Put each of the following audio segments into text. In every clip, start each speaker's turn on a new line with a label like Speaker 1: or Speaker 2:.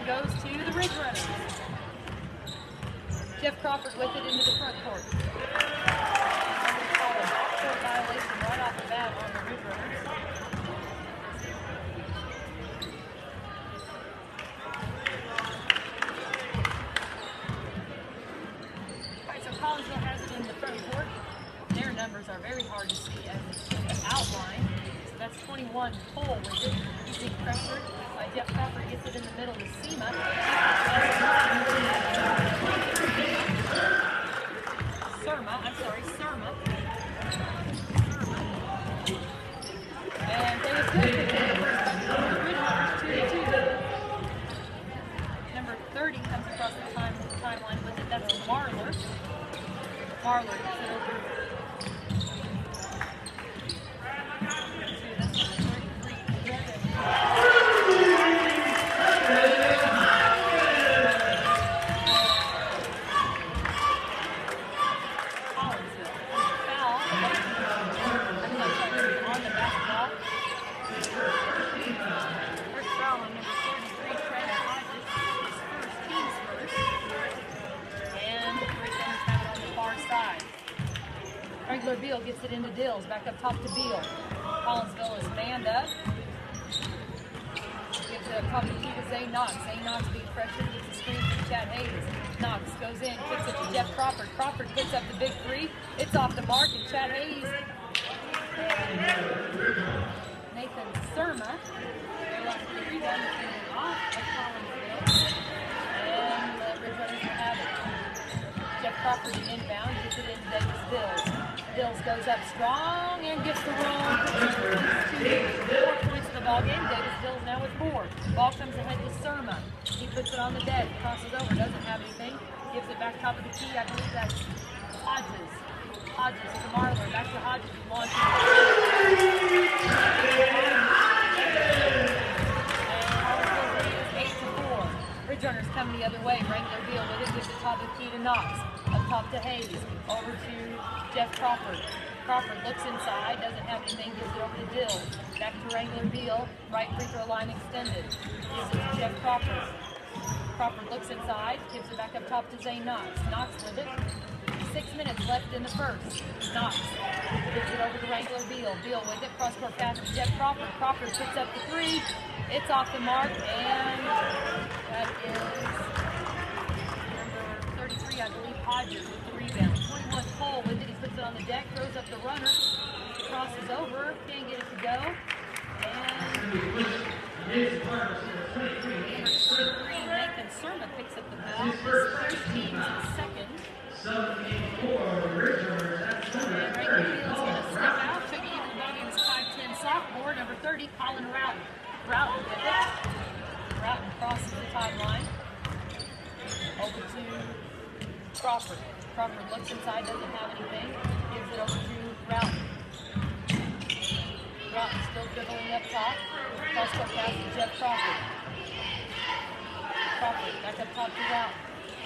Speaker 1: goes to the Ridge Runners. Jeff Crawford with it into the front court. Call a backcourt violation right off the bat on the Ridge Runners. Alright, so Collinsville has it in the front court. Their numbers are very hard to see as it's in the outline. So that's 21 Cole with it. He's being pressured by Jeff Crawford, gets it in the middle to Seema. Surma. And they have good Ridge Runners 2-2. Number 30 comes across the timeline with it. That's Marler. Marler gets it over. That's number 33. Beal gets it into Dills, back up top to Beal. Collinsville is manned up. Gives it up top to Zay Knox. Zay Knox being pressured, gets a screen from Chad Hayes. Knox goes in, kicks it to Jeff Crawford. Crawford puts up the big three. It's off the mark, and Chad Hayes and Nathan Surma. They're left the rebound off of Collinsville. And the Ridge Runners will have it. Jeff Crawford inbound, gets it into Davis Dills. Dills goes up strong and gets the roll. 4 points in the ball game. Davis Dills now with 4. Ball comes ahead to Surma. He puts it on the deck, crosses over, doesn't have anything. Gives it back top of the key. I believe that's Hodges. Hodges to Marler. Back to Hodges. He launches. And 8-4. Ridge Runners come the other way. Wrangler Beal with it, gives the top of the key to Knox. Up top to Hayes. Over to Jeff Crawford. Crawford looks inside, doesn't have anything, gives it over to Dill. Back to Wrangler Beal, right free throw line extended. Gives it to Jeff Crawford. Crawford looks inside, gives it back up top to Zay Knox. Knox with it. 6 minutes left in the first. Knox gives it over to Wrangler Beal. Beal with it, cross court pass to Jeff Crawford. Crawford puts up the three. It's off the mark, and that is number 33, I believe, Hodges with the rebound. 21 Cole with it. He puts it on the deck, throws up the runner, crosses over, can't get it to go. And number 23, Nathan Surma picks up the ball. His first team's second. And Wrangler Beal's going to step out, checking into the ballgame is 5'10" sophomore, number 30, Colin Routon. Routon with it. Routon crosses the timeline. Over to Crawford. Crawford looks inside, doesn't have anything. Gives it over to Routon. Routon still dribbling up top. Cross court pass to Jeff Crawford. Crawford back up top to Routon.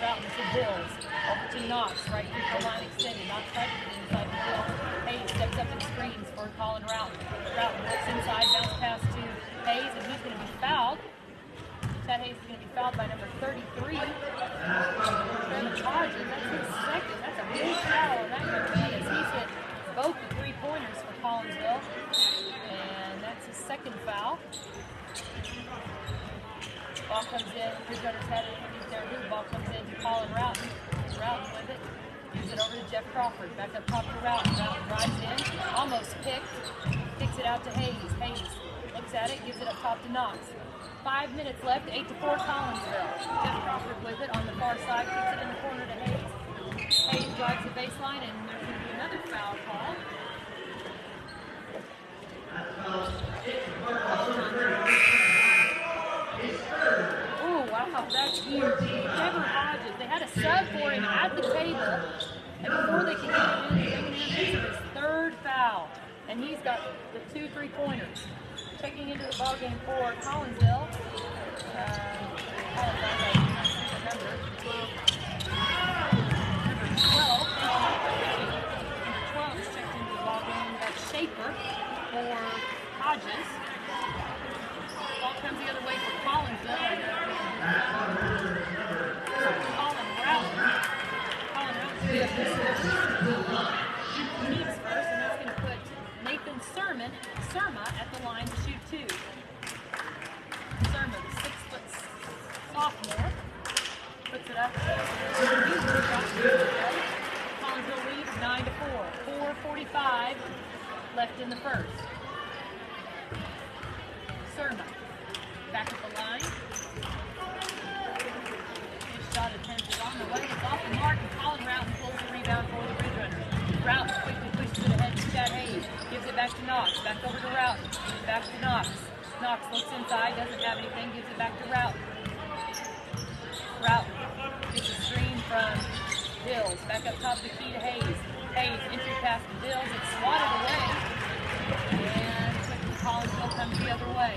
Speaker 1: Routon to Dills. Over to Knox. Right free throw line extended. Knox tries to get inside the Dills. Hayes steps up and screens for Colin Routon. Routon looks inside, bounce pass to Hayes, and he's going to be fouled. Chad Hayes is going to be fouled by number 33. Trevor Hodges, that's his second. That's a big foul on that young man as he's hit both the three-pointers for Collinsville. And that's his second foul. Ball comes in. Ridge Runners had it underneath their hoop. Ball comes in to Colin Routon. Routon with it. Gives it over to Jeff Crawford. Back up top to Routon. Routon drives in. Almost picked. Kicks it out to Hayes. Hayes looks at it. Gives it up top to Knox. 5 minutes left. 8-4 Collinsville. Jeff Crawford with it on the far side. Kicks it in the corner to Hayes. Hayes drives the baseline, and there's going to be another foul call. Oh, wow, that's huge. Trevor Hodges, they had a sub for him at the table, and before they could get him in, bringing him into his third foul. And he's got the 2 3-pointers. Checking into the ballgame for Collinsville. Number 12 is checked into the ballgame. That's Schaefer for Hodges. Ball comes the other way for Collinsville. up the Silvers. Teams first, and that's going to put Nathan Surma at the line to shoot 2. Surma, the 6-foot sophomore, puts it up. Collinsville leads 9-4. 4:45 left in the first. Surma back at the line. His shot attempt is on the way. It's off the mark, and Colin Routon pulls the rebound for the Ridge Runners. Routon quickly pushes it ahead to Chad Hayes. Gives it back to Knox. Back over to Routon. Back to Knox. Knox looks inside, doesn't have anything, gives it back to Routon. Routon gets a screen from Dills. Back up top of the key to Hayes. Hayes, entry pass to Dills. It's swatted away. And quickly Collinsville comes the other way.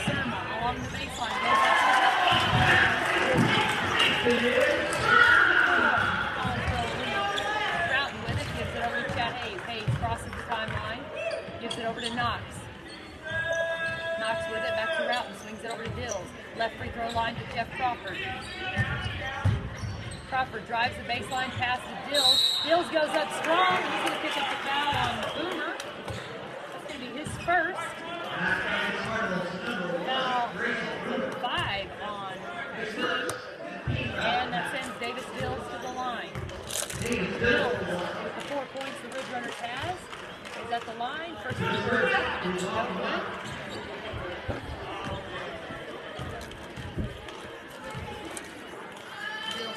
Speaker 1: Surma along the baseline. Goes up to the Collinsville leads. Routon with it, gives it over to Chad Hayes. Hayes crosses the timeline, gives it over to Knox. Knox with it, back to Routon, swings it over to Dills. Left free throw line to Jeff Crawford. Crawford drives the baseline pass to Dills. Dills goes up strong. He's going to pick up the foul on Boomer. That's going to be his first. Foul number 5 on the team. And that sends Davis Dills to the line. Dills with the 4 points the Ridge Runners has. Is at the line. First free throw is up and it's no good.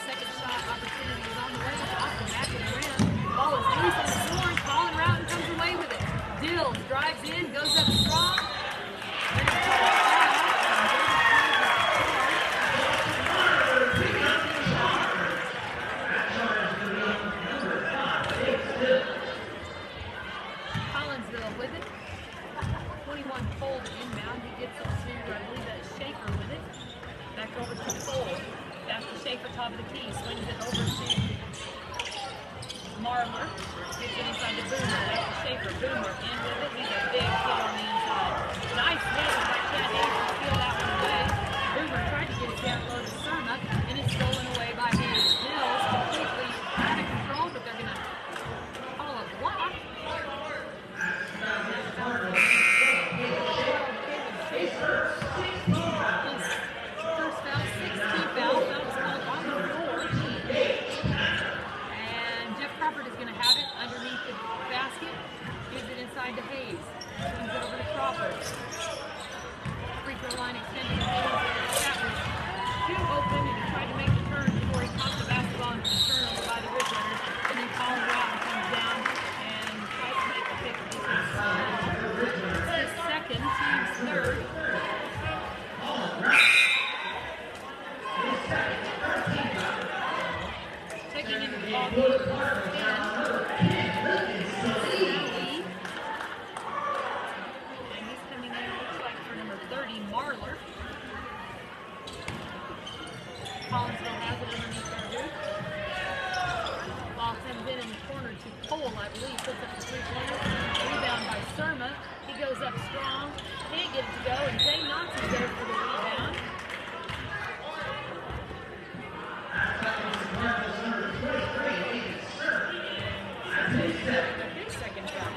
Speaker 1: Second shot opportunity is on the way. Off the back of the rim. Ball is loose on the floor. Colin Routon comes away with it. Dills drives in, goes up strong. Collinsville with it. 21 Fold inbound. He gets it to, I believe that is Schaefer with it. Back over to Fold. Back to Schaefer, top of the key. Swings it over to Marler. Gives it inside to Boomer. Back to Schaefer. Boomer in with it. He's a big hit on the inside. Nice hit by Chad Hayes to steal that one away. Boomer tried to get it down low to Surma, and it's stolen away by Hayes. Dills completely out of control, but they're going to call a block. To Hayes. Swings it over to Crawford. Free throw line extended to Hayes. That was too open, and he tried to make the turn before he caught the basketball and was turned over by the Ridge Runners. And then Colin Routon comes down and tries to make a pick. It's his second, team's third. Checking into the ball game, 10. Marler. Collinsville has it underneath their hoop. Ball comes in the corner to Cole, I believe. Puts up the 3-pointer. Rebound by Surma. He goes up strong. Can't get it to go, and Zay Knox is there for the rebound. His second foul.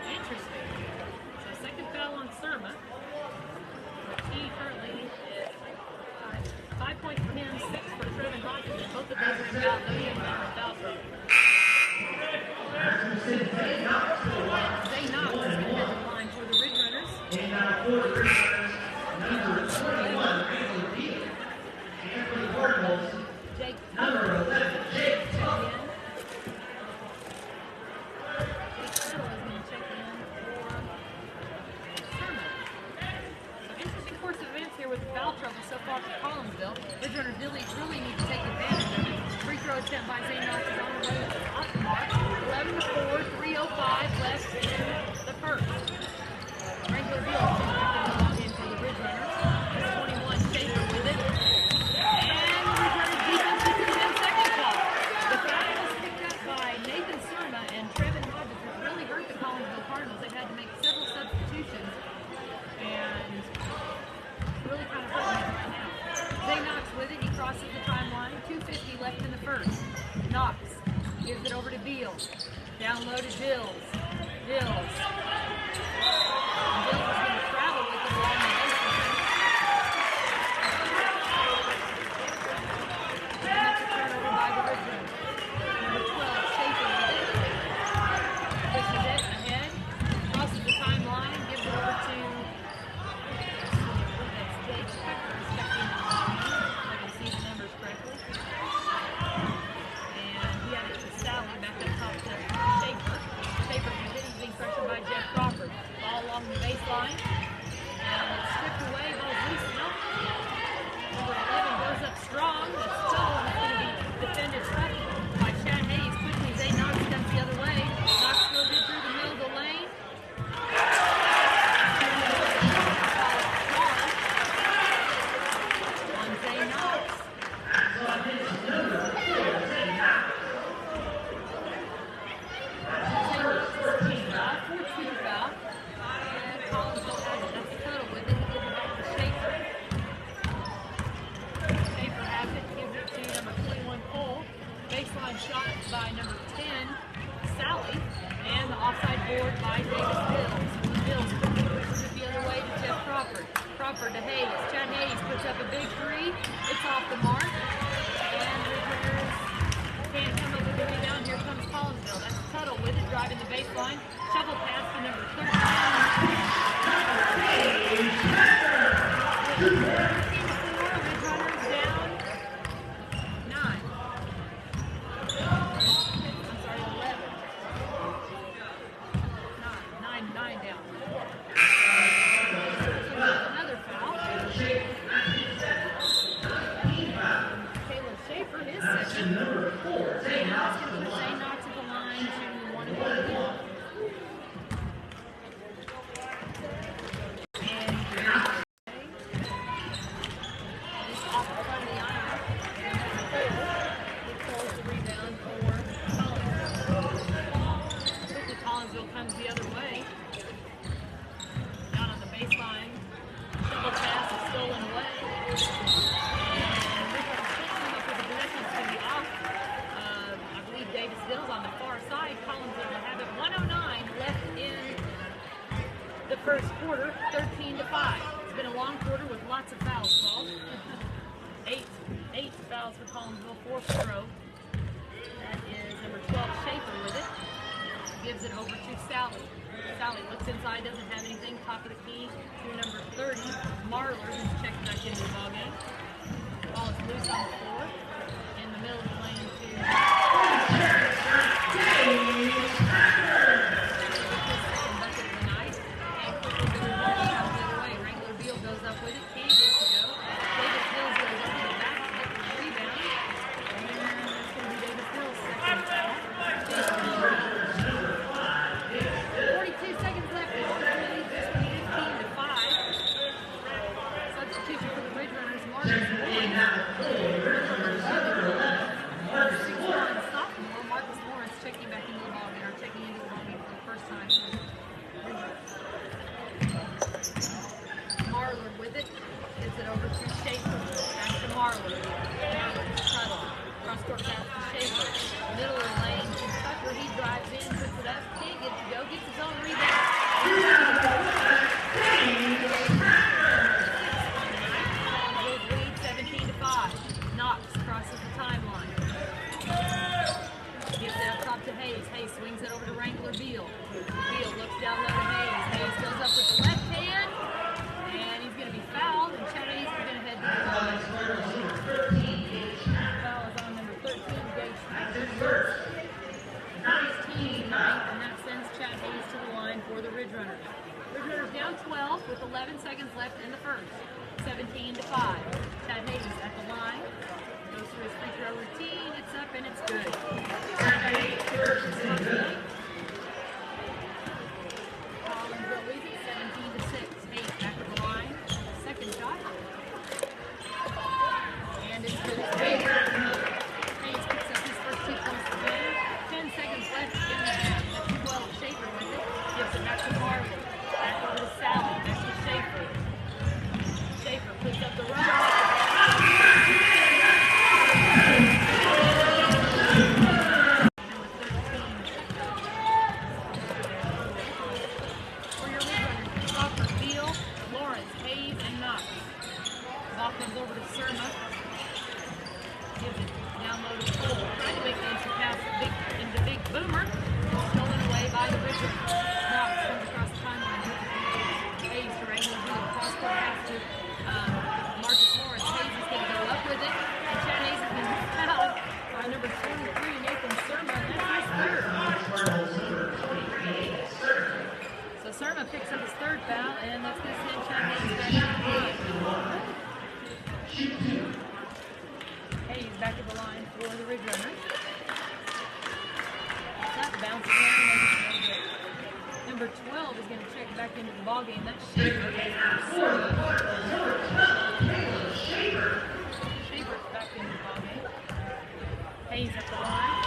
Speaker 1: Interesting. So second foul on Surma. He currently is 5 points for him, 6 for Trevin Hodges, and both of those are in foul. No, he has been in foul trouble. Zay Knox is going to head the line for the Ridge Runners. Jake Tuttle is going to check in. With foul trouble so far for Collinsville. Ridge Runners really need to take advantage of it. Free throw attempt by Zay Knox is on the way. Off the mark. 11-4, 3:05 left in the first. Regular Dills is logged in for the Ridge Runners. 21 Schaefer with it. And the Ridge Runners defense gets a 10-second call. The foul was picked up by Nathan Surma and Trevin Hodges, which really hurt the Collinsville Cardinals. They had to make several substitutions. And really kind of hurting it right now. Zay Knox with it. He crosses the timeline. 2:50 left in the first. Knox Gives it over to Beal. Down low to Dills. Dills. Dills is going to travel with it along the baseline. And that's a turnover by the Ridgeland. Number 12, Schaefer with it. Pushes it ahead. Crosses the timeline. Gives it over to Jake Pecker. Stepping in. I can see the numbers correctly. And he had it to Sally back up top to Schaefer. Schaefer with it. He's being pressured by Jeff Crawford. Ball along the baseline. And it's stripped away. Ball's loose. Nope. Number 11 goes up strong. That's Tuttle, and it's going to be defended tough by Chad Hayes. Quickly, Zay Knox comes the other way. Knox goes in through the middle of the lane. On Zay Knox. 4-2 foul. And Collinsville has it. That's Tuttle with it. He gives it back to Schaefer. Schaefer has it. Gives it to number 21, Cole. Baseline shot by number 10, Sally. And the offside board by Davis Bills. Bills pushes it the other way to Jeff Crawford. Crawford to Hayes. Chad Hayes puts up a big three. It's off the mark. And Ridgelanders can't come up with the rebound. Here comes Collinsville. That's Tuttle with it, driving the baseline. Shovel pass to number 13. Ridgelanders down 9. I'm sorry, 11. 9 down. Another foul. Caleb Schaefer, his second. Zay Knox going to put Zay Knox at the line to 1-1. And just off the front of the iron. He pulls the rebound for Collinsville. Quickly, Collinsville comes the other way. Down on the baseline. Shovel pass is stolen away. Davis Dills on the far side. Collinsville will have it. 1:09 left in the first quarter. 13-5. It's been a long quarter with lots of fouls called. Eight fouls for Collinsville, 4 for Grove. That is number 12, Schaefer with it. Gives it over to Sally. Sally looks inside, doesn't have anything. Top of the key to number 30, Marler, who's checked back into the ballgame. Ball is loose on the floor. In the middle of the lane to goes up with it, can't get it to go. Davis Hills goes up to the back, gets the rebound, and that's going to be Davis Hills' second foul. 42 seconds left, it's 15-5. Substitution for the Ridgelanders, Marcus Lawrence. 6'1" sophomore, Marcus Lawrence checking back into the ballgame, or checking into the ballgame for the first time. Marler with it, gets it over to Schaefer, back to Marler. Marler, Tuttle, cross-court pass to Schaefer. Middle of the lane to Tucker, he drives in, puts it up, can't get it to go, gets his own rebound. Lead 17-5. Knox crosses the timeline. Gives it up top to Hayes. Hayes swings it over to Wrangler Beal. Beal looks down low to Hayes. Hayes goes up with the left hand. And he's going to be fouled, and Chad Hayes is going to head to the line. Foul is on number 13, Gage Snyder. His team's ninth, and that sends Chad Hayes to the line for the Ridgelanders. Ridgelanders down 12 with 11 seconds left in the first. 17-5. Chad Hayes at the line. Goes through his free throw routine. It's up and it's good. Chad Hayes scores his first point. Collinsville leads it 17-6. Hayes back at the line. Second shot. And it's good. Hayes picks up his first 2 points for game. 10 seconds left in the half. That's 12. Schaefer with it. Gives it back to Marley. Back over to Sally. Back to Schaefer. Schaefer puts up the run. Serma picks up his third foul, and that's going to send Chad Hayes back to the line. Hayes back at the line for the Ridge Runners. That bounces in. Number 12 is going to check back into the ball game. That's Shaver. Shaver's back into the ball game. Hayes at the line.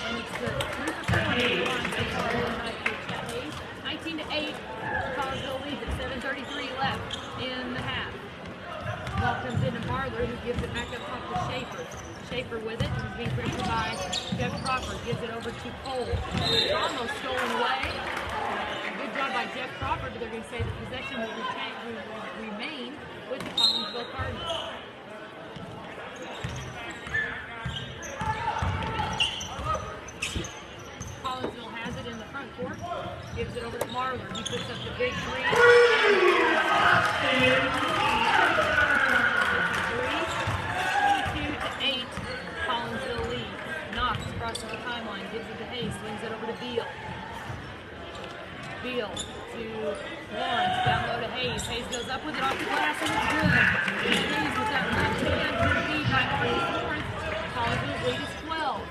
Speaker 1: And it's the 3 for 4 on the line so far tonight for Chad Hayes. 19-8. Collinsville leads at 7:33 left in the half. Ball comes into Marler, who gives it back up top to Schaefer. Schaefer with it, who's being pressured by Jeff Crawford, gives it over to Cole. It's almost stolen away. Good job by Jeff Crawford, but they're going to say the possession will remain with the Collinsville Cardinals. Collinsville has it in the front court, gives it over to Marler. He puts up the big three. 22-8, Collinsville leads. Knox crosses the timeline, gives it to Hayes, swings it over to Beal. Beal to Lawrence, down low to Hayes. Hayes goes up with it off the glass, and it's good. And Hayes with that left hand to the lead by Lawrence. Collinsville's lead is 12.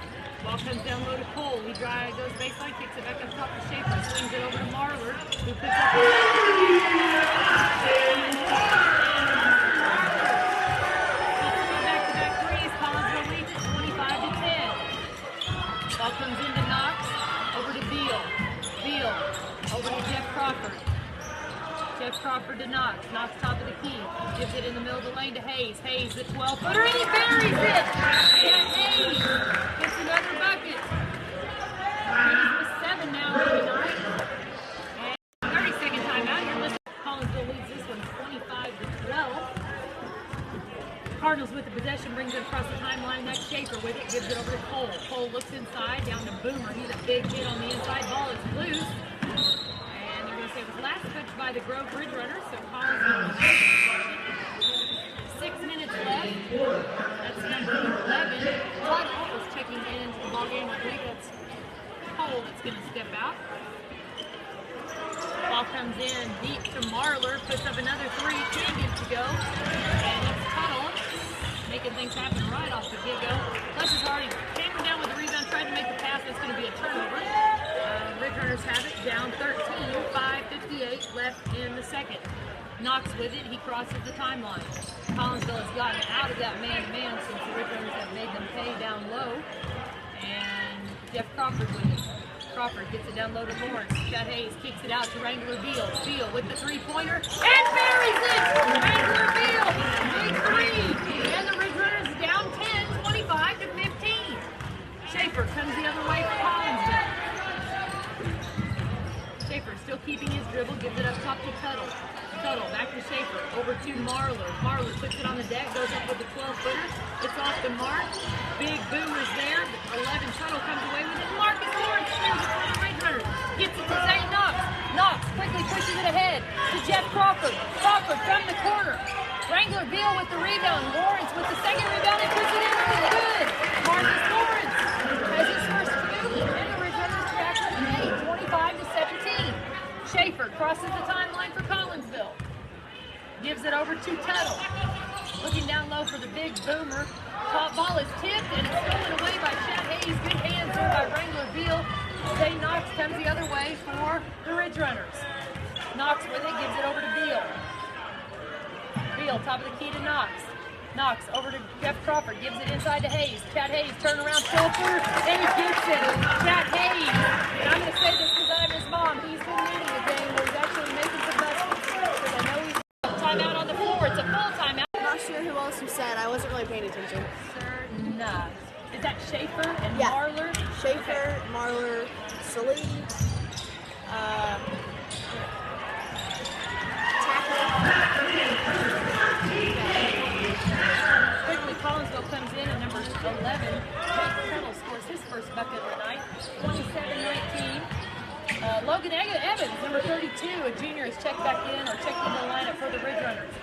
Speaker 1: Ball comes down low to Cole. He goes baseline, kicks it back up top to Schaefer, swings it over to Marler, who puts up the back-to-back threes. Collinsville leads at 25-10. Ball comes into Knox, over to Beal. Beal over to Jeff Crawford. Jeff Crawford to Knox. Knox top of the key. Gives it in the middle of the lane to Hayes. Hayes, the 12-footer, and he buries it! And Hayes gets another bucket. Hayes with 7 now tonight. And 30-second timeout. Here, listen. Collinsville leads this one 25-12. Cardinals with the possession, brings it across the timeline. That's Schaefer with it, gives it over to Cole. Cole looks inside, down to Boomer. He's a big hit on the inside. Ball is loose. And they're going to say it was last touched by the Grove Ridge Runners, so Collinsville 6 minutes left. That's number 11. Tuttle is checking into the ballgame. I think that's Cole that's going to step out. Ball comes in deep to Marler, puts up another three, can't get it to go. And it's Tuttle making things happen right off the get-go. Les is already hammered down with the rebound, trying to make the pass. That's going to be a turnover. Ridge Runners have it, down 13, 5:58 left in the second. Knox with it, he crosses the timeline. Collinsville has gotten out of that man-to-man since the Ridge Runners have made them pay down low. And Jeff Crawford with it. Crawford gets it down low to Lawrence. Chad Hayes kicks it out to Wrangler Beal. Beal with the three-pointer and buries it! Wrangler Beal, big three! And the Ridge Runners down 10, 25-15. Schaefer comes the other way for Collinsville. Schaefer still keeping his dribble, gives it up top to Tuttle. Tuttle back to Schaefer, over to Marler. Marler puts it on the deck, goes up with the 12-footer. It's off the mark. Big Boomer's there. 11 Tuttle comes away with it. Marcus Lawrence clears it for the Ridge Runners. Gets it to Zane Knox. Knox quickly pushes it ahead to Jeff Crawford. Crawford from the corner. Wrangler Beal with the rebound. Lawrence with the second rebound and puts it in. It's good. Marcus Lawrence has his first two, and the Ridge Runners are back with the lead, 25-17. Schaefer crosses the timeline for Collinsville. Gives it over to Tuttle. Looking down low for the big Boomer. Top ball is tipped and it's stolen away by Chad Hayes. Good hands there by Wrangler Beal. Zay Knox comes the other way for the Ridge Runners. Knox with it, gives it over to Beal. Beal, top of the key to Knox. Knox over to Jeff Crawford, gives it inside to Hayes. Chad Hayes, turn around, 12-footer, and he gets it. Chad Hayes, and I'm going to say this because I'm his mom. He's been leading the game where he's actually making some baskets. Because I know he's timeout on the floor. It's a full timeout.
Speaker 2: I'm not sure who else you said. I wasn't really paying attention.
Speaker 1: Sir, nah. Is that Schaefer and
Speaker 2: Yeah.
Speaker 1: Marler?
Speaker 2: Schaefer, Marler, Salih,
Speaker 1: Quickly, Collinsville comes in at number 11. Jake Tuttle scores his first bucket of the night, 27-19. Logan Evans, number 32, a junior, is checked back in or checked into the lineup for the Ridge Runners.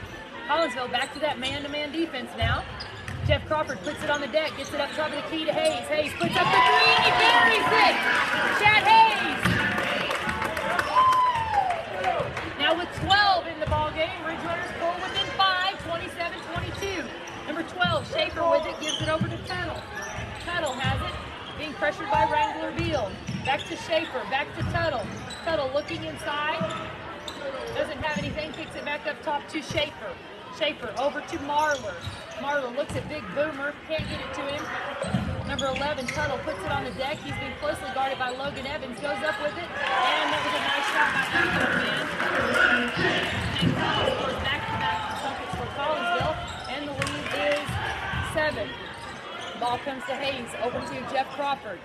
Speaker 1: Collinsville back to that man-to-man defense now. Jeff Crawford puts it on the deck, gets it up top of the key to Hayes. Hayes puts up the three, and he buries it! Chad Hayes! 12 in the ball game. Ridge Runners pull within 5, 27-22. Number 12, Schaefer with it, gives it over to Tuttle. Tuttle has it, being pressured by Wrangler Beal. Back to Schaefer, back to Tuttle. Tuttle looking inside, doesn't have anything, kicks it back up top to Schaefer. Schaefer over to Marler. Marler looks at Big Boomer, can't get it to him. Number 11, Tuttle puts it on the deck. He's being closely guarded by Logan Evans, goes up with it, and that was a nice shot by Wrangler man. And Tuttle scores back-to-back buckets for Collinsville, and the lead is 7. Ball comes to Hayes, over to Jeff Crawford.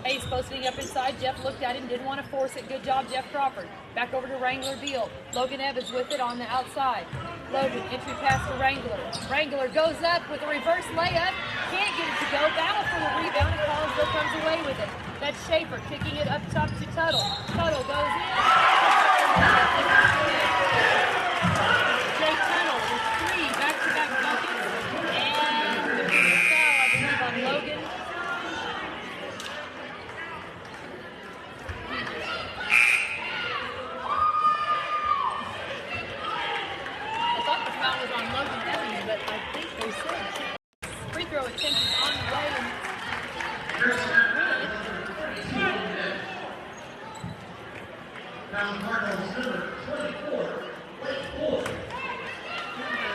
Speaker 1: Hayes posting up inside. Jeff looked at him, didn't want to force it. Good job, Jeff Crawford. Back over to Wrangler Beal. Logan Evans with it on the outside. Logan, entry pass to Wrangler. Wrangler goes up with a reverse layup. Can't get it to go. Battle for the rebound, and Collinsville comes away with it. That's Schaefer kicking it up top to Tuttle. Tuttle goes in. Jake Tuttle with 3 back-to-back buckets. And there's a foul, I believe, on Logan. Was on Logan Evans, but I think they said free throw attempt is on the way.
Speaker 3: Now Cardinals number 24, Blake Ford.
Speaker 1: Number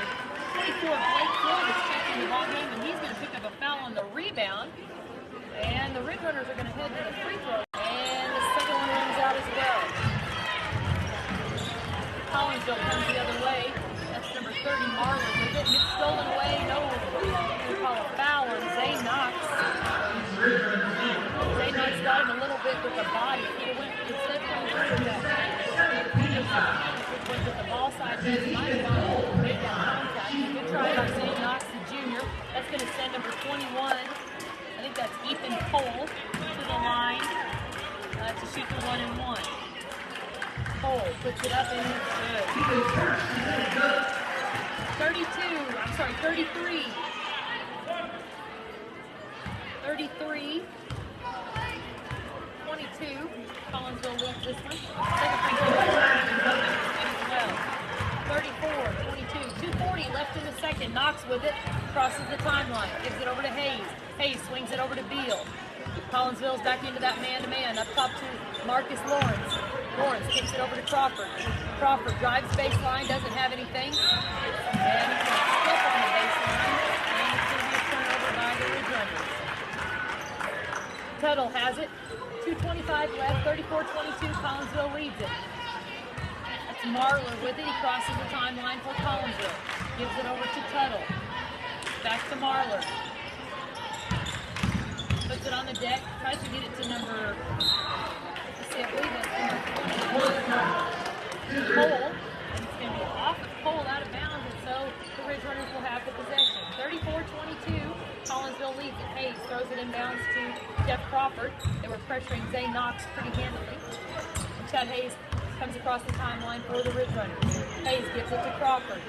Speaker 1: 24, Blake Ford is checking the ball game, and he's going to pick up a foul on the rebound. And the Ridge Runners are going to head to the free throw. And the second one runs out as well. Collinsville comes the other way. That's number 30, Marlon with it. It's stolen away. No, we call a foul on Zay Knox. Zay Knox got him a little bit with the body. He went instead of going through that. Went to the ball side. He might have gone a little bit down contact. Good try by Zay Knox, the junior. That's going to send number 21. I think that's Ethan Cole to the line to shoot the 1-and-1. Cole puts it up and it's good. 33. 22. Collinsville leads this one. Second free throw as well. 34-22. 2:40 left in the second. Knox with it. Crosses the timeline. Gives it over to Hayes. Hayes swings it over to Beal. Collinsville's back into that man-to-man. Up top to Marcus Lawrence. Lawrence kicks it over to Crawford. Crawford drives baseline, doesn't have anything. And he's going to slip on the baseline. And it's going to be a turnover by the Ridge Runners. Tuttle has it. 2:25 left, 34-22. Collinsville leads it. That's Marler with it. He crosses the timeline for Collinsville. Gives it over to Tuttle. Back to Marler. Puts it on the deck. Tries to get it to number... I believe it's Cole, and it's going to be off of Cole out of bounds, and so the Ridge Runners will have the possession. 34-22, Collinsville leads it. Hayes throws it inbounds to Jeff Crawford. They were pressuring Zay Knox pretty handily. And Chad Hayes comes across the timeline for the Ridge Runners. Hayes gives it to Crawford.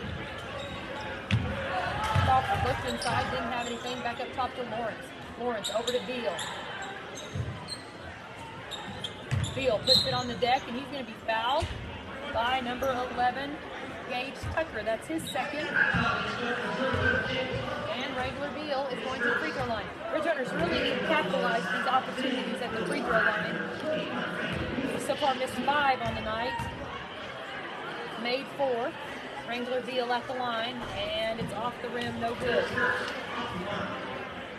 Speaker 1: Crawford looked inside, didn't have anything. Back up top to Lawrence. Lawrence over to Beal. Beal puts it on the deck, and he's going to be fouled by number 11, Gage Tucker. That's his second. And Wrangler Beal is going to the free throw line. Ridge Runners really need to capitalize these opportunities at the free throw line. So far missed 5 on the night. Made 4. Wrangler Beal at the line, and it's off the rim, no good.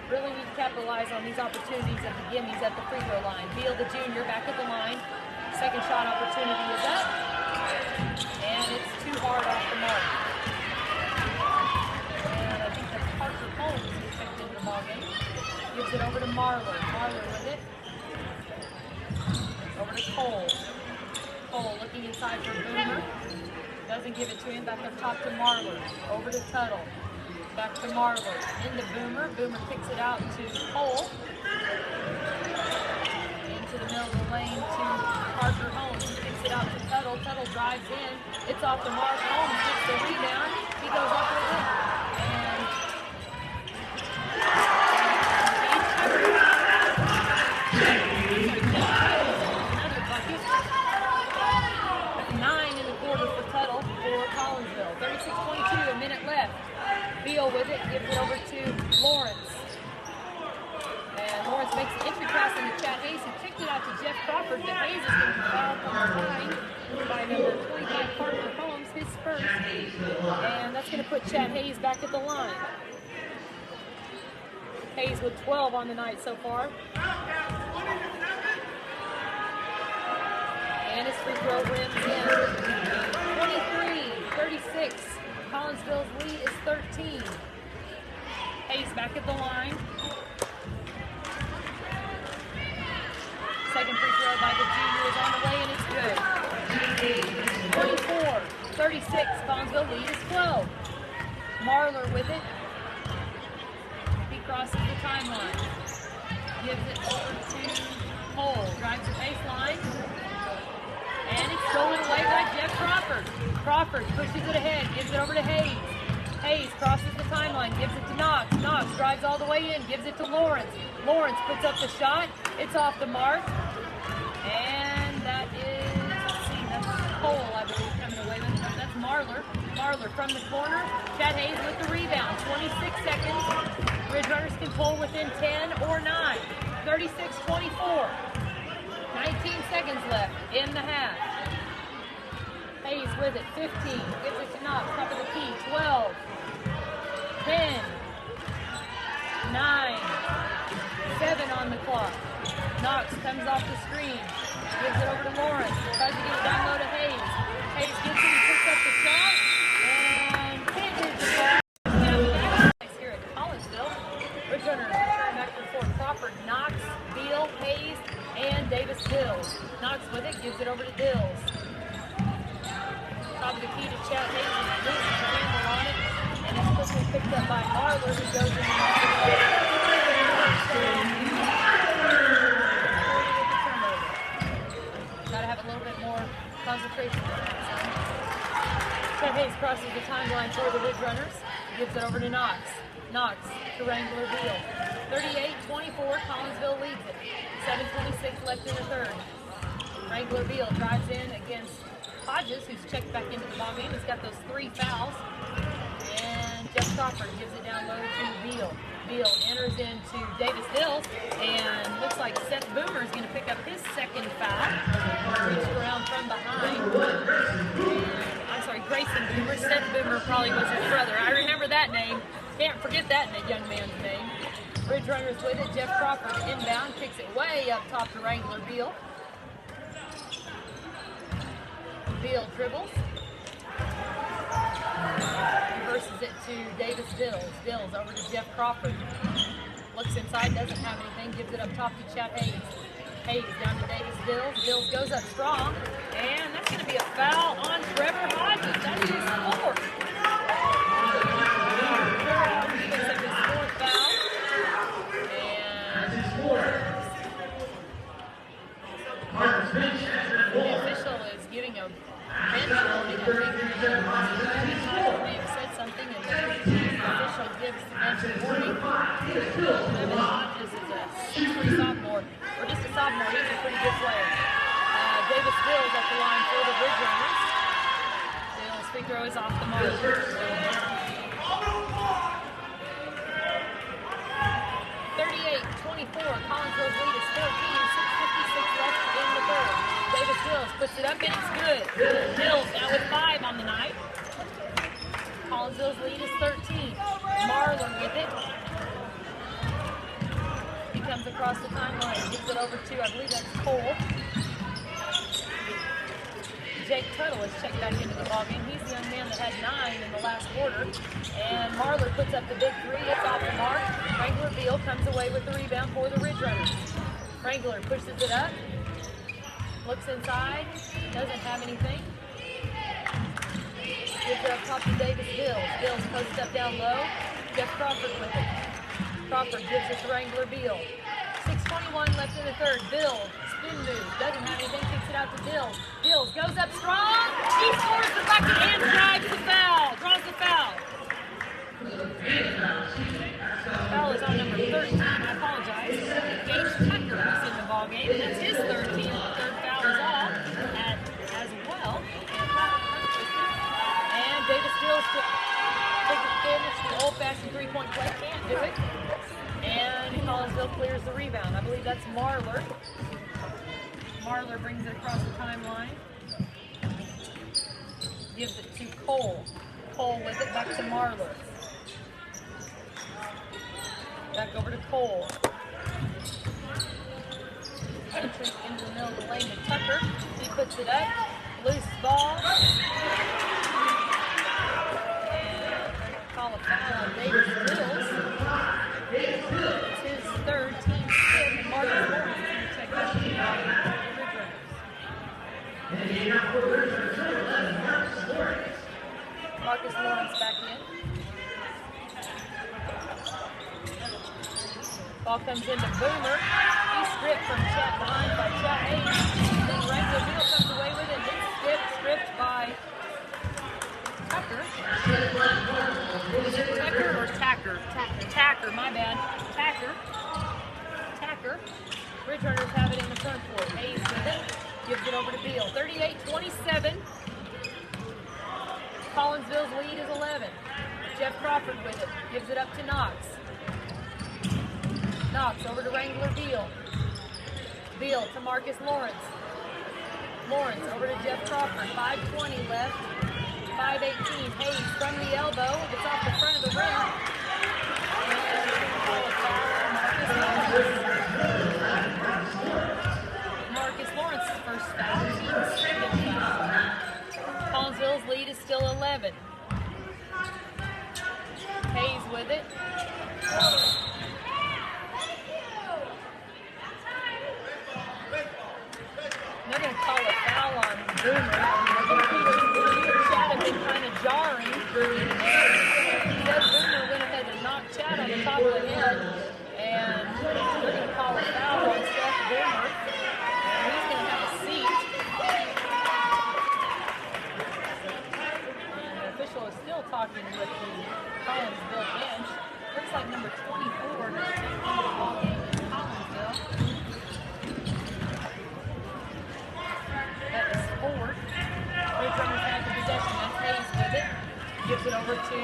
Speaker 1: Really need to capitalize on these opportunities at the gimmies at the free throw line. Beal, the junior, back at the line. Second shot opportunity is up. And it's too hard off the mark. And I think that's Parker Holmes who's checked into the ballgame. Gives it over to Marler. Marler with it. Over to Cole. Cole looking inside for Boomer. Doesn't give it to him. Back up top to Marler. Over to Tuttle. Back to Marler. Into Boomer. Boomer kicks it out to Cole. Into the middle of the lane to Parker Holmes. He kicks it out to Tuttle. Tuttle drives in. It's off the mark. Holmes gets the rebound. He goes up with it. And another bucket. That's 9. And that's going to put Chad Hayes back at the line. Hayes with 12 on the night so far. And his free throw rims in. 23-36. Collinsville's lead is 13. Hayes back at the line. Second free throw by the junior is on the way, and it's good. 24-36. Collinsville lead is 12. Marler with it. He crosses the timeline. Gives it over to Cole. Drives the baseline. And it's stolen away by Jeff Crawford. Crawford pushes it ahead. Gives it over to Hayes. Hayes crosses the timeline. Gives it to Knox. Knox drives all the way in. Gives it to Lawrence. Lawrence puts up the shot. It's off the mark. And that is, let's see, that's Cole, I believe, coming away with it. That's Marler. Marler from the corner. Chad Hayes with the rebound. 26 seconds. Ridge Runners can pull within 10 or 9. 36-24. 19 seconds left in the half. Hayes with it. 15. Gives it to Knox. Top of the key. 12. 10. 9. 7 on the clock. Knox comes off the screen. Gives it over to Lawrence. Tries to get it down low to Hayes. Hayes gets it. He picks up the shot. And pitches the ball. Nice here at Collinsville. Ridge Runners return back to the floor. Crawford, Knox, Beal, Hayes, and Davis Dills. Knox with it. Gives it over to Dills. Top of the key to Chad Hayes. And loses the handle on it. And it's quickly picked up by Marler, who goes in the Got to have a little bit more concentration. Chad Hayes crosses the timeline for the Ridge Runners. Gives it over to Knox. Knox to Wrangler Beal. 38-24, Collinsville leads it. 7:26 left in the third. Wrangler Beal drives in against Hodges, who's checked back into the ballgame. He's got those 3 fouls. And Jeff Crawford gives it down low to Beal. Beal enters into Davis Dills, and looks like Seth Boomer is going to pick up his second foul. Reached around from behind. I'm sorry, Grayson Boomer. Seth Boomer probably was his brother. I remember that name. Can't forget that young man's name. Ridge Runners with it. Jeff Crawford inbound, kicks it way up top to Wrangler Beal. Beal dribbles. Reverses it to Davis Dills. Dills over to Jeff Crawford. Looks inside, doesn't have anything. Gives it up top to Chad Hayes. Hayes down to Davis Dills. Dills goes up strong. And that's going to be a foul on Trevor Hodges. That's his fourth. Trevor Hodges picks up his 4th foul. And the official is giving a bench warning. I think may have said something, and the official gives the bench a warning. Trevor Hodges is a 6'3" sophomore, or just a sophomore. He's a pretty good player. Davis Dills at the line for the Ridge Runners. Dills' free throw is off the mark. 38-24. Collinsville's lead is 14. 6:56 left in the third. Davis Dills puts it up, and it's good. Dills now with 5 on the night. Collinsville's lead is 13. Marler with it. He comes across the timeline, gives it over to, I believe that's Cole. Jake Tuttle is checked back into the ballgame. He's the young man that had 9 in the last quarter. And Marler puts up the big 3. It's off the mark. Wrangler Beal comes away with the rebound for the Ridge Runners. Wrangler pushes it up. Looks inside. Doesn't have anything. Gives it up top to Davis Dills. Dills posts up down low. Jeff Crawford with it. Crawford gives it to Wrangler Beal. 6:21 left in the third. Bill, spin move. Doesn't have anything. Kicks it out to Dills. Dills goes up strong. He scores the bucket and drives the foul. Draws the foul. Foul is on number 13. I apologize. Gage Tucker is in the ballgame, and that's his 13th. The third foul is off as well. And Davis Dills to finish the old-fashioned three-point play. Can't do it. And Collinsville clears the rebound. I believe that's Marler. Marler brings it across the timeline. gives it to Cole. Cole with it back to Marler. Back over to Cole. Entries into the middle of the lane to Tucker. He puts it up. Loose ball. And call a foul on Davis Mills. It's his third, team fifth, and Marcus Lawrence is going to check out the Marcus Lawrence back in. Ball comes into Boomer. He's stripped from Chat behind by Chat Hayes. Then Wrangler Beal comes away with it. It's stripped by Tucker. Is it Tucker or Tacker? Tacker, my bad. Tacker. Ridge Runners have it in the front court. Hayes with it. Gives it over to Beal. 38-27. Collinsville's lead is 11. Jeff Crawford with it. Gives it up to Knox. Knox over to Wrangler Beal. Beal to Marcus Lawrence. Lawrence over to Jeff Crawford. 5:20 left. 5:18. Hayes from the elbow. It's off the front of the rim. And Marcus Lawrence's first foul. Team's second foul. Collinsville's lead is still 11. Hayes with it. They're going to call a foul on Boomer. Chad had been kind of jarring. Said Boomer went ahead and knocked Chad on the top of the head. And they're going to call a foul on Seth Boomer. And he's going to have a seat. And the official is still talking with the Collinsville bench. Looks like number 24 has taken the ball game in Collinsville. That is Ford. Ridge Runners have the possession. That's Hayes with it. Gives it over to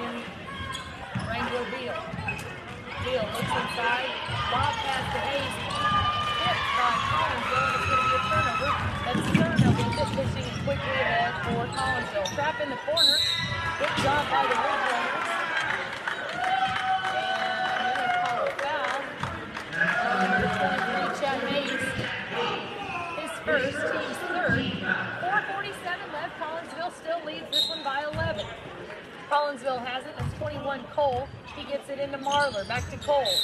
Speaker 1: Wrangler Beal. Beal looks inside. Lob pass to Hayes. Hit by Collinsville. It's going to be a turnover. That's Cerna with it, pushing it quickly ahead for Collinsville. Trap in the corner. Good job by the Ridge Runners. And they're going to call a foul on number 23, Chad Hayes. First, team's third. 4:47 left. Collinsville still leads this one by 11. Collinsville has it. That's 21 Cole. He gets it into Marler. Back to Cole.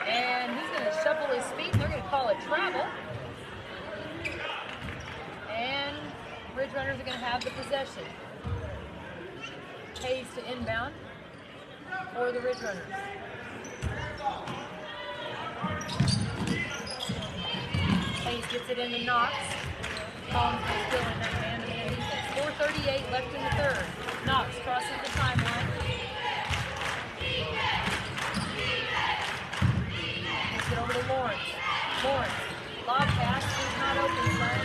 Speaker 1: And he's going to shuffle his feet. And they're going to call it travel. And Ridge Runners are going to have the possession. Hayes to inbound for the Ridge Runners. Hayes gets it into Knox. Collinsville still in that man. 4:38 left in the third. Knox crosses the timeline. Gets it over to Lawrence. Lawrence. Lob pass. He's not open, son.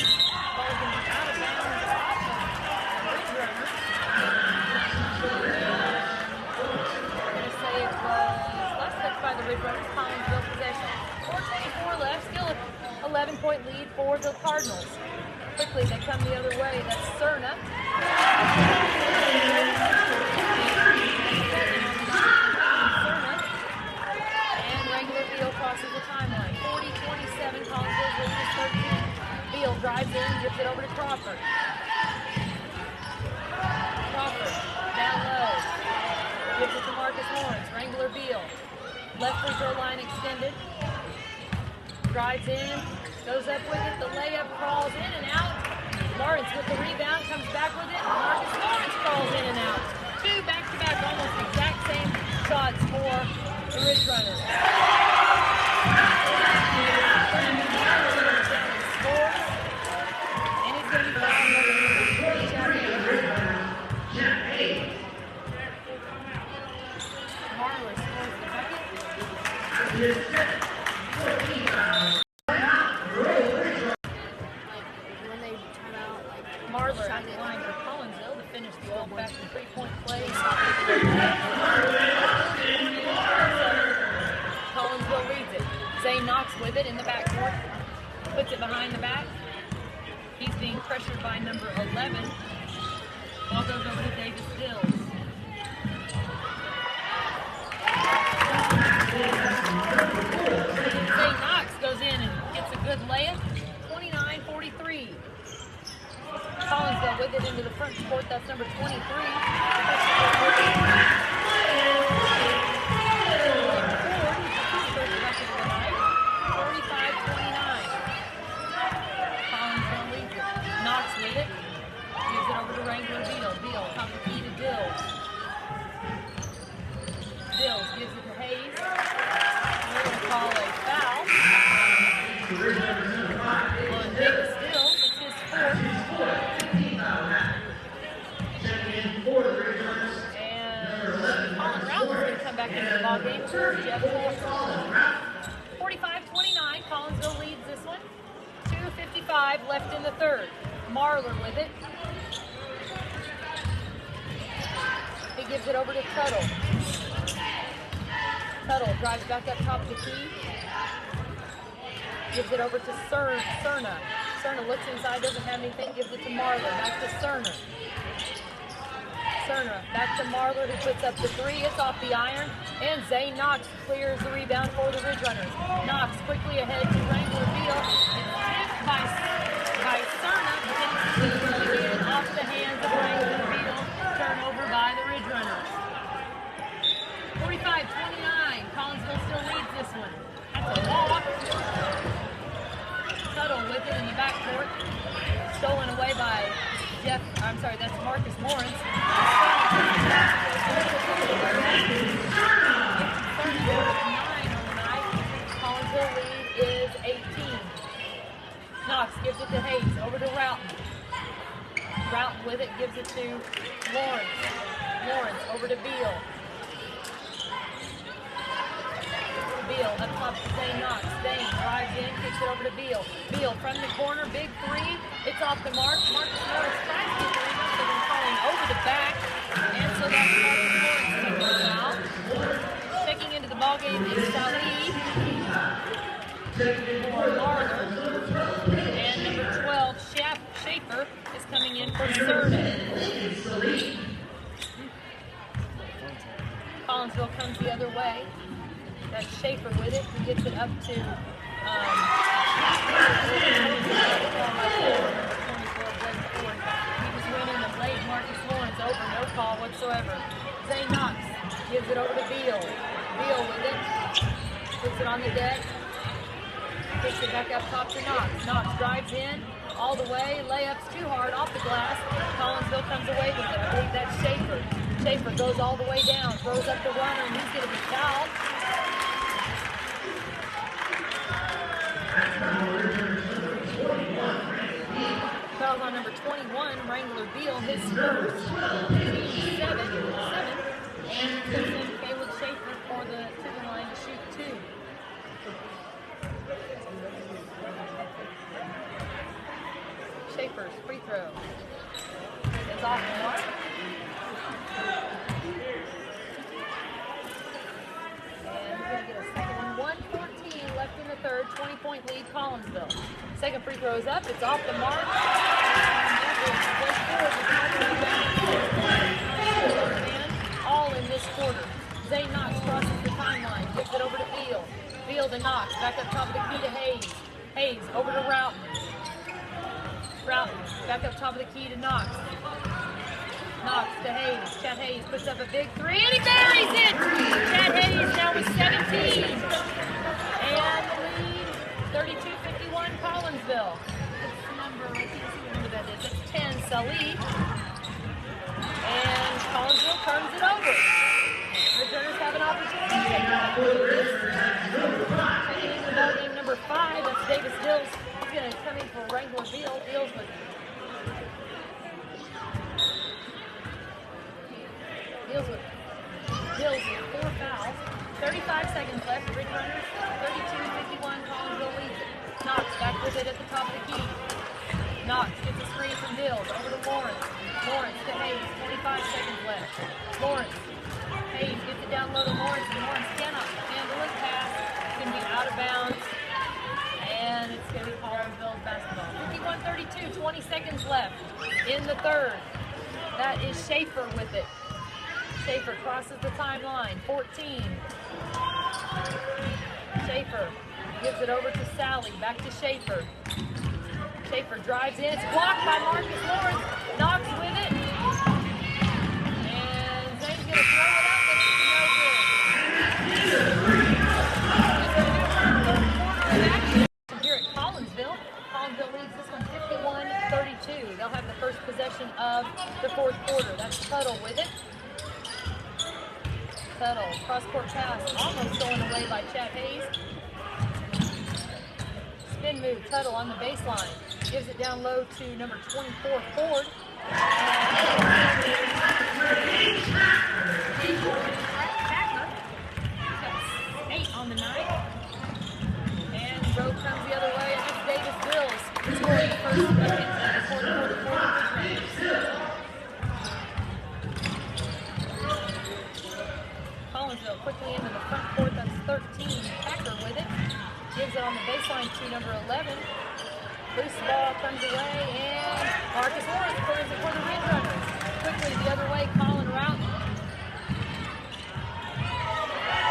Speaker 1: Ball can be out of bounds off of Ridge Runner. We're going to say it was last touch by the Ridge Runners. Collinsville possession. 4:24 left. Still a 11-point lead for the Cardinals. Quickly, they come the other way. That's Cerna. And Wrangler Beal crosses the timeline. 40-27, Collinsville lead is 13. Beal drives in, gives it over to Crawford. Crawford, down low. Gives it to Marcus Lawrence. Wrangler Beal. Left free throw line extended. Drives in, goes up with it, the layup crawls in and out. Lawrence with the rebound, comes back with it, and Marcus Lawrence crawls in and out. Two back-to-back, almost exact same shots for the Ridge Runners. Scores, and he's going to be fouled over Chad Hayes. Marler scores the bucket. Marler at the line for Collinsville to finish the old-fashioned three-point play. Collinsville leads it. Zay Knox with it in the backcourt. Puts it behind the back. He's being pressured by number 11. Ball goes over to Davis Dills. Zay Knox goes in and gets a good layup. 29-43. Collinsville with it into the front court. That's number 23. 45-29. Collinsville leads it. Knox with it. Gives it over to Wrangler Beal. Beal, top of the key to Dills. Dills gives it to Hayes. We're going to call a foul on Davis Dills. It's his fourth. And Colin Rouse is going to come back into the ballgame for Jeff Holmes. 45-29. Collinsville leads this one. 2:55 left in the third. Marler with it. He gives it over to Tuttle. Tuttle drives back up top of the key. Gives it over to Cerna. Cerna looks inside, doesn't have anything, gives it to Marler. Back to Cerna. Cerna back to Marler, who puts up the three. It's off the iron. And Zay Knox clears the rebound for the Ridge Runners. Knox quickly ahead to Wrangler Beal. It's tipped by Cerna, but then it's again off the hands of Wrangler Beal. Turnover by the Ridge Runners. 45-29. Collinsville still leads this one. That's a walk. Tuttle with it in the backcourt. Stolen away by that's Marcus Lawrence. Collinsville lead is 18. Knox gives it to Hayes, over to Roughton. Roughton with it, gives it to Lawrence. Lawrence over to Beal. Beal up top to Zay Knox. Zay drives in, kicks it over to Beal. Beal from the corner, big three. It's off the mark. Marcus Lawrence tries to get the rebound, so they're calling over the back. And so that's Marcus Lawrence taking the foul. Checking into the ballgame is Salih for Marler. And number 12, Schaefer, is coming in for Cerna. Collinsville comes the other way. That's Schaefer with it. He gets it up to he was winning the late Marcus Lawrence over, no call whatsoever. Zay Knox gives it over to Beal. Beal with it. Puts it on the deck. Kicks it back up top to Knox. Knox drives in all the way. Layups too hard off the glass. Collinsville comes away with it. I believe that's Schaefer. Schaefer goes all the way down, throws up the runner, and he's going to be fouled. Foul on number 21, Wrangler Beal, his first. 7. And puts in Caleb Schaefer to the line to shoot 2. Schaefer's free throw is off the mark. And he's going to get a second one. 1:14 left in the third, 20-point lead, Collinsville. Second free throw is up, it's off the mark. All in this quarter. Zay Knox crosses the timeline, gives it over to Beal. Beal to Knox, back up top of the key to Hayes. Hayes over to Roughton. Roughton back up top of the key to Knox. Knox to Hayes. Chad Hayes puts up a big three and he buries it! Chad Hayes now with 17. And the lead, 32-51 Collinsville. It's number, I can't see what number that is. It's 10, Salih. And Collinsville turns it over. Returners have an opportunity to take it. Taking into ball game number 5, that's Davis Dills. He's going to come in for Wrangler Beal. Beals with 4 fouls. 35 seconds left. Ridge Runners, 32-51. Collinsville leads it. Knox back with it at the top of the key. Knox gets a screen from Dills. Over to Lawrence. Lawrence to Hayes. 25 seconds left. Lawrence. Hayes gets it down low to Lawrence, and Lawrence cannot handle his pass. It's going to be out of bounds. And it's going to be Collinsville's basketball. 51-32, 20 seconds left in the third. That is Schaefer with it. Schaefer crosses the timeline. 14. Schaefer gives it over to Sally. Back to Schaefer. Schaefer drives in. It's blocked by Marcus Lawrence. Knox with it. And Zane's going to throw it up, but it's no good. Here at Collinsville. Collinsville leads this one 51-32. They'll have the first possession of the fourth quarter. That's Tuttle with it. Tuttle, cross-court pass, almost stolen away by Chad Hayes. Spin move, Tuttle on the baseline. Gives it down low to number 24, Ford. Packer. He's got 8 on the night. And Grove comes the other way, and that's Davis Bills scoring the first bucket of the fourth quarter for the Rams. Collinsville quickly into the front court. That's 13. Packer with it. Gives it on the baseline to number 11. Loose ball comes away, and Marcus Lawrence clears it for the Red Runners. Quickly the other way, Colin Routon.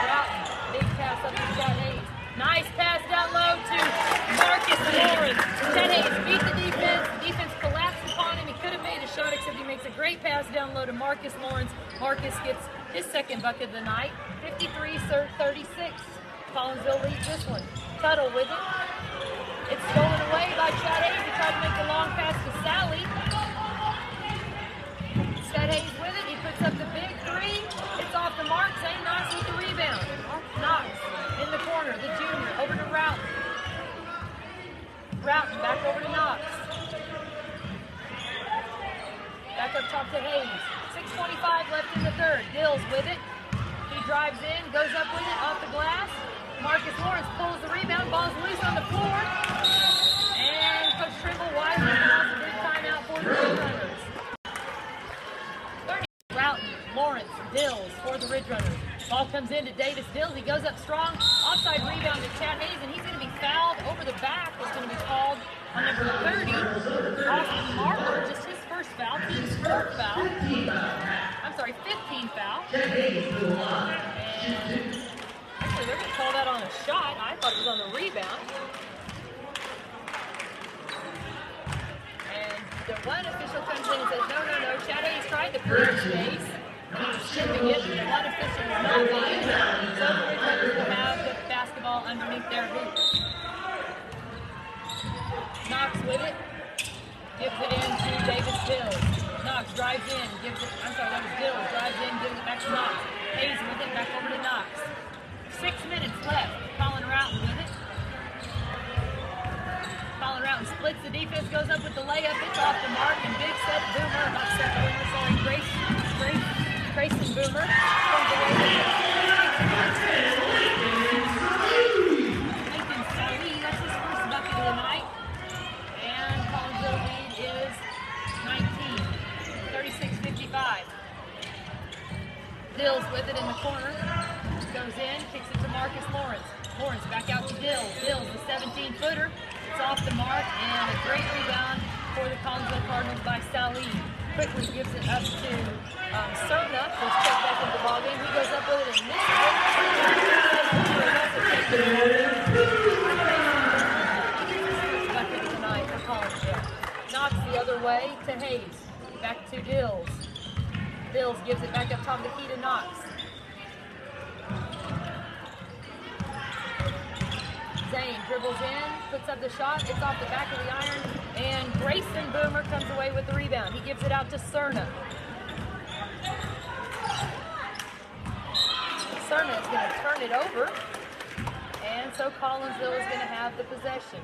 Speaker 1: Routon, big pass up to Chad Hayes. Nice pass down low to Marcus Lawrence. Chad Hayes beat the defense. The defense collapsed upon him. He could have made a shot, except he makes a great pass down low to Marcus Lawrence. Marcus gets his second bucket of the night. 53-36. Collinsville leads this one. Tuttle with it. It's stolen away by Chad Hayes. He tried to make the long pass to Sally. Chad Hayes with it. He puts up the big three. It's off the mark. Zane Knox with the rebound. Knox in the corner. The junior over to Routon. Routon back over to Knox. Back up top to Hayes. 6:25 left in the third. Dills with it. He drives in, goes up with it off the glass. Marcus Lawrence pulls the rebound. Ball's loose on the floor. And Coach Trimble wisely calls a big timeout for the Ridge Runners. 30. Routon, Lawrence, Dills for the Ridge Runners. Ball comes in to Davis Dills. He goes up strong. Offside rebound to Chad Hayes, and he's going to be fouled over the back. It's going to be called on number 30, Austin Marler. Just his first foul. Team's fourth foul. I'm sorry, 15 foul. And actually, they're going to call that on a shot. I thought it was on the rebound. And the one official comes in and says, no, Chad Hayes tried to create space. He was stripping it. The one official was not buying it. So the Ridge Runners will have the basketball underneath their hoop. Knox with it. Gives it in to Davis Dills. Knox drives in, gives it, I'm sorry, that was Dills. Drives in, gives it back to Knox. Hayes with it, back over to Knox. 6 minutes left. Colin Routon with it. Colin Routon splits the defense, goes up with the layup. It's off the mark, and big set Boomer, not set Boomer, sorry, Grayson Boomer comes away with it. Lincoln Sully, that's his first bucket of the night. And Collinsville lead is 19, 36-55. Dills with it in the corner. Goes in, kicks it to Marcus Lawrence. Lawrence back out to Dills. Dills, the 17-footer. It's off the mark, and a great rebound for the Collinsville Cardinals by Sally. Quickly gives it up to Serna, who's checked back into the ballgame. He goes up with it and misses it. Bucket tonight for Collinsville. Knocks the other way to Hayes. Back to Dills. Dills gives it back up top to Keita Knox. Zane dribbles in, puts up the shot, it's off the back of the iron, and Grayson Boomer comes away with the rebound. He gives it out to Serna. Serna is going to turn it over, and so Collinsville is going to have the possession.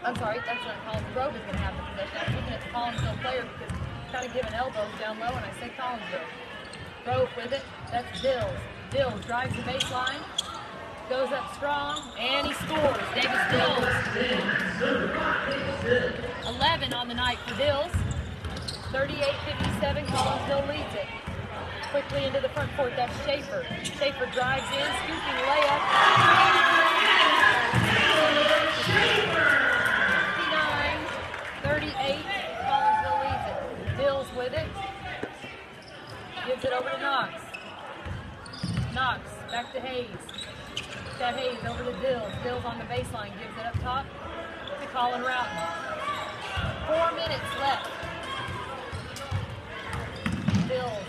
Speaker 1: I'm sorry, that's not Collinsville. Grove is going to have the possession. I was looking at the Collinsville player because he's kind of giving elbows down low, and I say Collinsville. Grove with it, that's Dills. Dills drives the baseline. Goes up strong, and he scores. Davis Dills. 11 on the night for Dills. 38-57, Collinsville leads it. Quickly into the front court, that's Schaefer. Schaefer drives in, scooping layup. 59-38, Collinsville leads Chad Hayes over to Dills. Dills on the baseline, gives it up top to Colin Roughton. 4 minutes left. Dills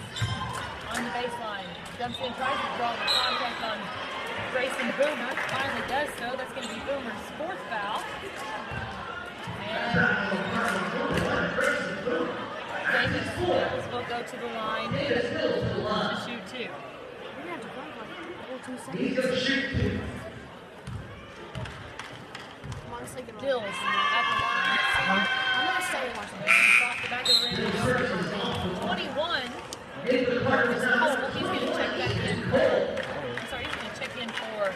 Speaker 1: on the baseline. Jumps in, tries to draw the contact on Grayson Boomer. Finally does so. That's going to be Boomer's 4th foul. And David Dills will go to the line to shoot 2.
Speaker 3: He's going to shoot 2.
Speaker 1: Dills at the line.
Speaker 2: I'm going to stay and watch it.
Speaker 1: Off the back of the rim. 21. He's going to check back in for, I'm sorry, he's going to check in for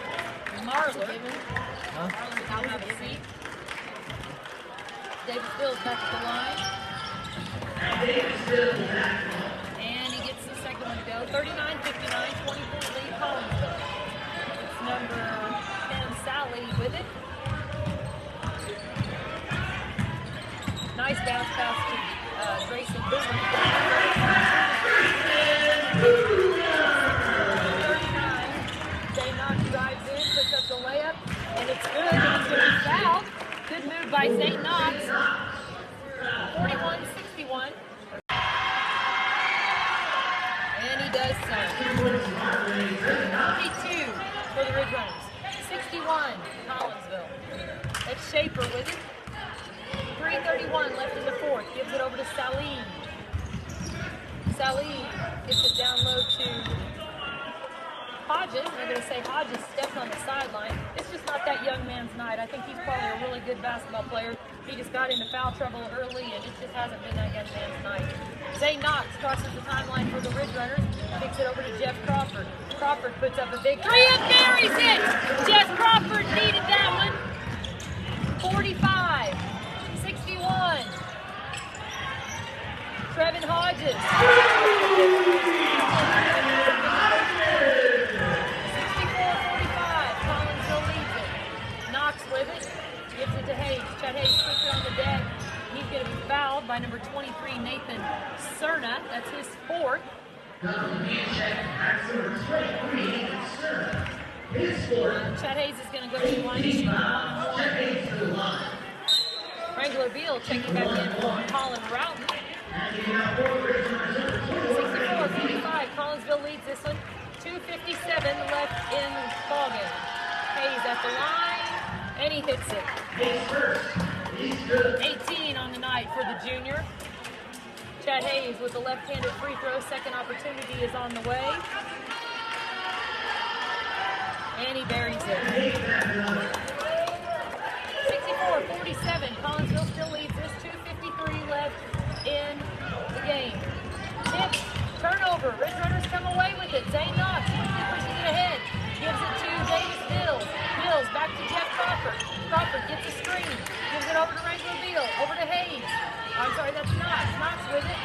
Speaker 1: Marler. Marler's going to have a seat. David Dills back at the line. And he gets the second one to go. 39-59, 24 lead Collinsville. It's number 10, Sally, with it. Nice bounce pass to Grayson Boomer. 39. Zay Knox drives in, puts up the layup, and it's good. And he's going to be fouled. Good move by Zay Knox. 41-61. And he does so. 52 for the Ridge Runners. 61, Collinsville. That's Shaper with it. 3:31 left in the 4th. Gives it over to Salim. Salim gets it down low to Hodges. I'm going to say Hodges stepped on the sideline. It's just not that young man's night. I think he's probably a really good basketball player. He just got into foul trouble early, and it just hasn't been that young man's night. Zay Knox crosses the timeline for the Ridge Runners. Kicks it over to Jeff Crawford. Crawford puts up a big three and buries it! Jeff Crawford needed that one. 45. 61. Trevin Hodges. 64-45. Collinsville leads it. Knox with it. Gives it to Hayes. Chad Hayes puts it on the deck. He's going to be fouled by number 23, Nathan Cerna. That's his 4th. Chad Hayes is going to go to the line to shoot 1-1. Wrangler Beal checking back in for Colin Roughton. 64-45. Collinsville leads this one. 2:57 left in the ballgame. Hayes at the line, and he hits it. 18 on the night for the junior. Chad Hayes with the left-handed free throw. Second opportunity is on the way. And he buries it. 64-47. Collinsville still leads this. 2:53 left in the game. Tip, turnover. Ridge Runners come away with it. Zay Knox pushing it ahead. Gives it to Davis Bills. Bills back to Jeff Crawford. Crawford gets a screen. Gives it over to Wrangler Beal. Over to Hayes. I'm sorry, that's Knox. Knox with it.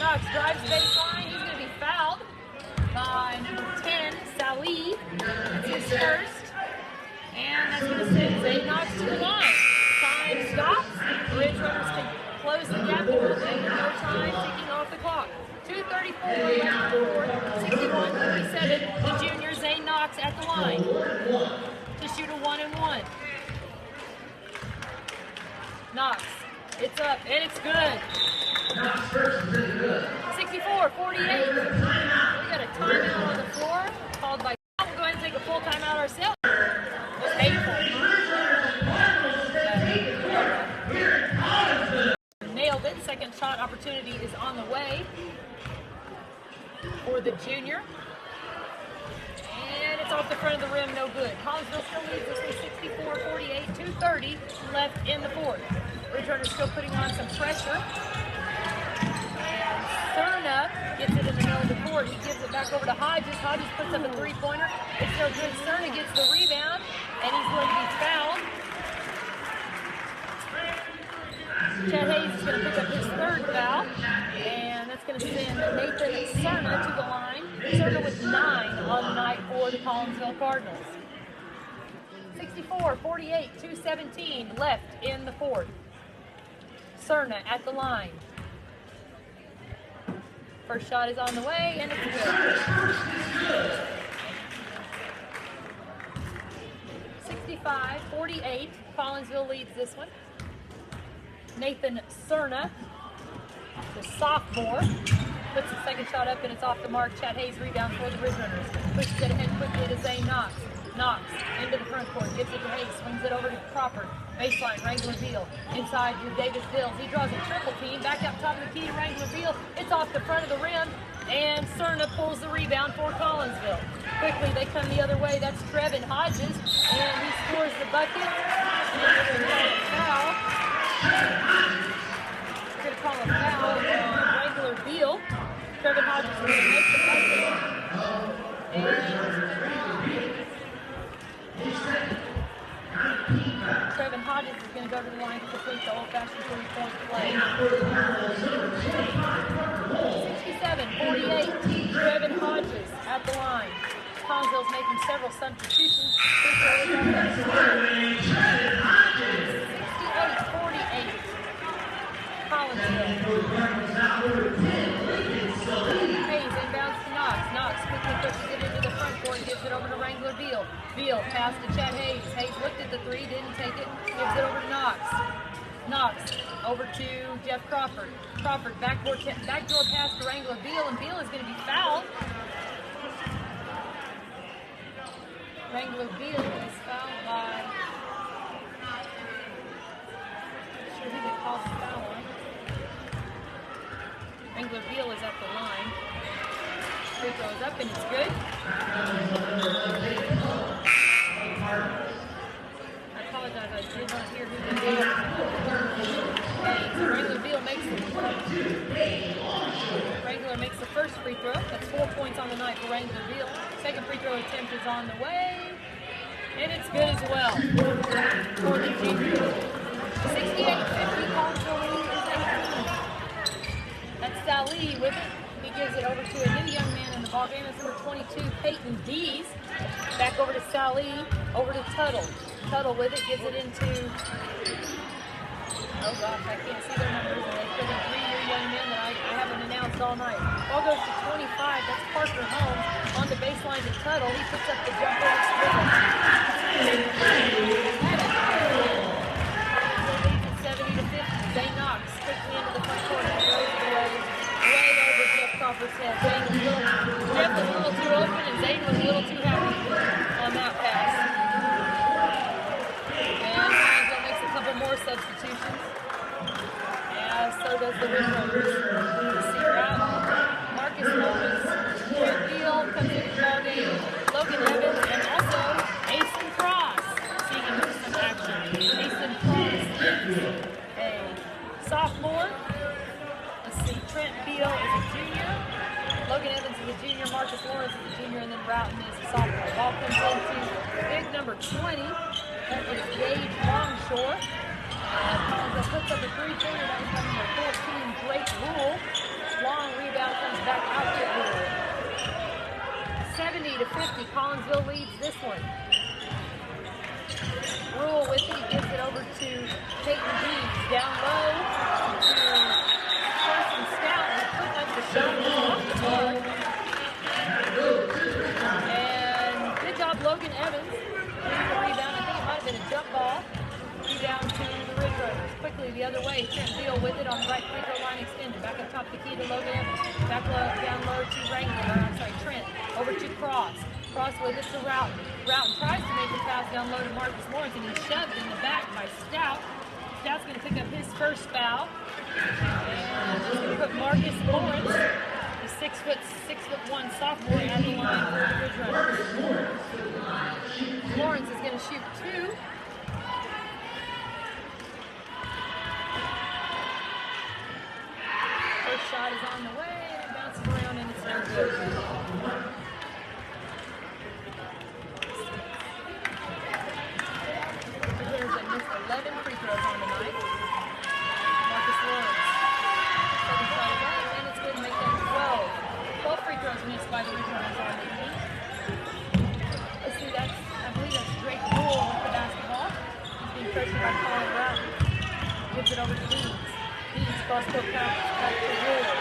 Speaker 1: Knox drives baseline. He's going to be fouled by number 10, Salih. That's his first. And that's going to send Zay Knox to the line. Time stops. Ridge Runners can close the gap a little bit. No time ticking off the clock. 2:34 left in the 4th. 61-47. The junior Zay Knox at the line to shoot a 1-and-1. Knox. It's up, and it's good. 64-48. We got a timeout on the floor called by. We'll go ahead and take a full timeout ourselves. It was painful. Nailed it. Second shot opportunity is on the way for the junior. And it's off the front of the rim, no good. Collinsville still leads this with 64-48, 2:30 left in the 4th. Ridge Runners still putting on some pressure. And Cerna gets it in the middle of the court. He gives it back over to Hodges. Hodges puts up a three-pointer. It's no good. Cerna gets the rebound, and he's going to be fouled. Chad Hayes is going to pick up his 3rd foul, and that's going to send Nathan Cerna to the line. Cerna with 9 on the night for the Collinsville Cardinals. 64-48, 2:17 left in the 4th. Cerna at the line. First shot is on the way, and it's good. 65-48. Collinsville leads this one. Nathan Cerna, the sophomore, puts the second shot up and it's off the mark. Chad Hayes rebound for the Ridge Runners. Pushes it ahead quickly to Zay Knox. Knox into the front court, gives it to Hayes, swings it over to Crawford. Baseline, Wrangler Beal. Inside to Davis Bills. He draws a triple team. Back up top of the key to Wrangler Beal. It's off the front of the rim. And Cerna pulls the rebound for Collinsville. Quickly, they come the other way. That's Trevin Hodges. And he scores the bucket. And they're going to call a foul. They're going to call a foul on Wrangler Beal. Trevin Hodges is going to make the bucket. And Trevin Hodges is going to go to the line to complete the old-fashioned 3-point play. 67-48, Trevin Hodges at the line. Collinsville's making several substitutions. 68-48, Collinsville. Hayes inbounds to Knox. Knox quickly pushes it into the front court, gives it over to Wrangler Beal. Beal pass to Chad Hayes. Hayes looked at the three, didn't take it, gives it over to Knox. Knox over to Jeff Crawford. Crawford backdoor pass to Wrangler Beal, and Beal is going to be fouled. Wrangler Beal is fouled by. Not sure who they called the foul on. Wrangler Beal is at the line. Free throws up and it's good. I apologize, I did not hear who they did. Wrangler makes the first free throw. That's 4 points on the night for Wrangler Beal. Second free throw attempt is on the way. And it's good as well for the junior. 68-50, Collinsville leads is 18. That's Salih with it. He gives it over to a new young man in the ballgame. That's number 22, Peyton Dees. Back over to Salih, over to Tuttle. Tuttle with it, gives it into, oh gosh, I can't see their numbers. They put in 3 new young men that I haven't announced all night. Ball goes to 25, that's Parker Holmes on the baseline to Tuttle. He puts up the jumper and scores. 70-50, Zay Knox quickly into the front court and throws it away. Way over Jeff Crawford's head. Jeff was a little too open and Zane was a little too happy on that pass. And Collinsville makes a couple more substitutions. Yeah, so does the Ridge Runners. You see Route, Marcus Lawrence, Trent Beal comes into the ballgame, Logan Evans, and also Asen Cross seeing some action. Asen Cross is a sophomore. Let's see, Trent Beal is a junior. Logan Evans is a junior, Marcus Lawrence is a junior, and then Broughton is a sophomore. Ball comes into big number 20. That is Gage Longshore. Collinsville puts up a three-pointer. That was number 14, Drake Rule. Long rebound comes back out to Rule. 70-50, Collinsville leads this one. Rule with it, he gives it over to Peyton Dees. Down low to Carson Stout. He put up the shot off the mark. And good job, Logan Evans. Getting the rebound. I think it might have been a jump ball. Down to the Ridge Runners. Quickly the other way. Trent Beal with it on the right free throw line extended. Back up top the key to Logan Evans. Back low, down low to Wrangler. Trent. Over to Cross. Cross with it to Routon. Routon tries to make the pass down low to Marcus Lawrence and he's shoved in the back by Stout. Stout's going to pick up his first foul. And he's going to put Marcus Lawrence, the 6'1" sophomore, at the line for the Ridge Runners. Lawrence is going to shoot 2. First shot is on the way, and it bounces around, and it's no good. The Runners have missed 11 free throws on the night. Marcus Lawrence. Second shot is up, and it's good to make that 12. 12 free throws missed by the Ridge Runners on the evening. Let's see, I believe that's Drake Rule with the basketball. He's being pressured by Colin Brown. Gives it over to Dees. Dees cross-court pass back to Rule.